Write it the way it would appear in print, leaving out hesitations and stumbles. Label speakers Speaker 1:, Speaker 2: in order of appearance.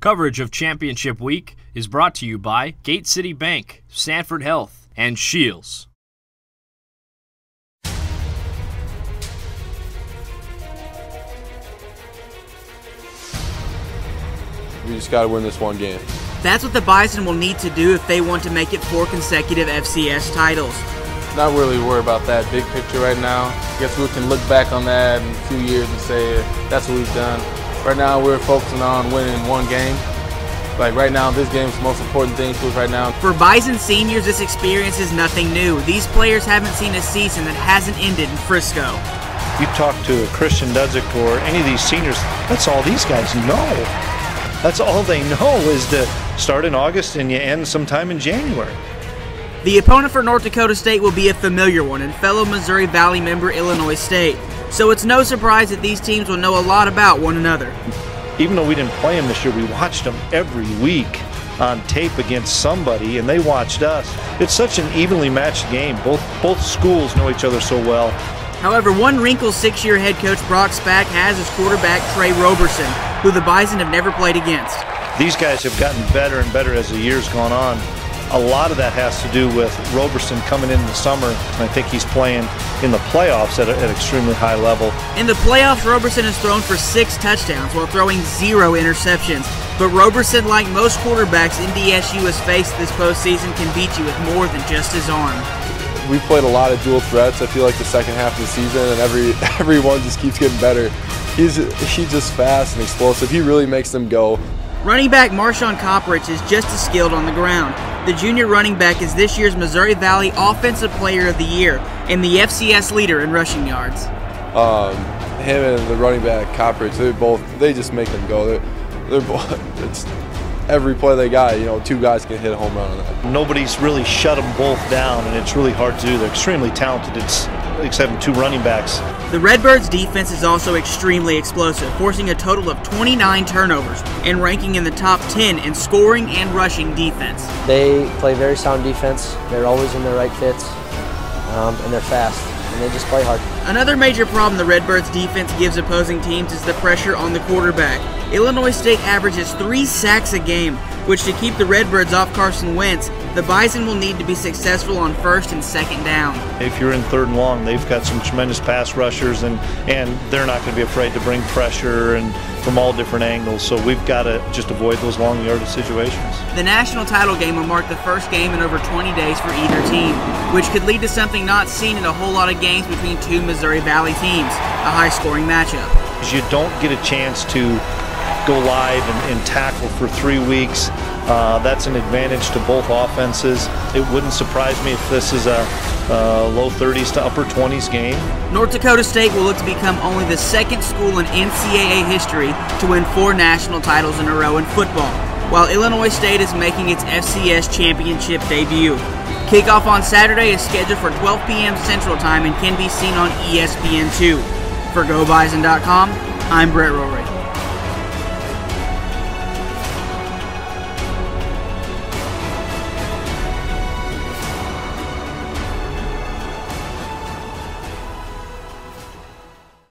Speaker 1: Coverage of Championship Week is brought to you by Gate City Bank, Sanford Health, and Shields.
Speaker 2: We just got to win this one game.
Speaker 3: That's what the Bison will need to do if they want to make it 4 consecutive FCS titles.
Speaker 4: Not really worried about that big picture right now. I guess we can look back on that in a few years and say that's what we've done. Right now we're focusing on winning one game. Like right now, this game is the most important thing to us right now.
Speaker 3: For Bison seniors, this experience is nothing new. These players haven't seen a season that hasn't ended in Frisco.
Speaker 5: You talk to a Christian Dudzik or any of these seniors, that's all these guys know. That's all they know is to start in August and you end sometime in January.
Speaker 3: The opponent for North Dakota State will be a familiar one and fellow Missouri Valley member Illinois State. So it's no surprise that these teams will know a lot about one another.
Speaker 5: Even though we didn't play them this year, we watched them every week on tape against somebody, and they watched us. It's such an evenly matched game. Both schools know each other so well.
Speaker 3: However, one wrinkle 6-year head coach Brock Spack has is quarterback Trey Roberson, who the Bison have never played against.
Speaker 5: These guys have gotten better and better as the year's gone on. A lot of that has to do with Roberson coming in the summer, and I think he's playing in the playoffs at an extremely high level.
Speaker 3: In the playoffs, Roberson has thrown for 6 touchdowns while throwing 0 interceptions. But Roberson, like most quarterbacks NDSU has faced this postseason, can beat you with more than just his arm.
Speaker 2: We played a lot of dual threats. I feel like the second half of the season, and everyone just keeps getting better. He's just fast and explosive. He really makes them go.
Speaker 3: Running back Marshawn Copperidge is just as skilled on the ground. The junior running back is this year's Missouri Valley Offensive Player of the Year and the FCS leader in rushing yards.
Speaker 2: Him and the running back Copperidge, they just make them go. They're both. It's every play they got. 2 guys can hit a home run on that.
Speaker 5: Nobody's really shut them both down, and it's really hard to do. They're extremely talented, except 2 running backs.
Speaker 3: The Redbirds' defense is also extremely explosive, forcing a total of 29 turnovers and ranking in the top 10 in scoring and rushing defense.
Speaker 6: They play very sound defense. They're always in their right fits, and they're fast, and they just play hard.
Speaker 3: Another major problem the Redbirds' defense gives opposing teams is the pressure on the quarterback. Illinois State averages 3 sacks a game, which to keep the Redbirds off Carson Wentz, the Bison will need to be successful on 1st and 2nd down.
Speaker 5: If you're in 3rd and long, they've got some tremendous pass rushers, and they're not going to be afraid to bring pressure and from all different angles, so we've got to just avoid those long yardage situations.
Speaker 3: The national title game will mark the first game in over 20 days for either team, which could lead to something not seen in a whole lot of games between 2 Missouri Valley teams, a high-scoring matchup.
Speaker 5: You don't get a chance to go live and tackle for 3 weeks. That's an advantage to both offenses. It wouldn't surprise me if this is a low 30s to upper 20s game.
Speaker 3: North Dakota State will look to become only the 2nd school in NCAA history to win 4 national titles in a row in football, while Illinois State is making its FCS championship debut. Kickoff on Saturday is scheduled for 12 p.m. Central Time and can be seen on ESPN2. For GoBison.com, I'm Brett Rory.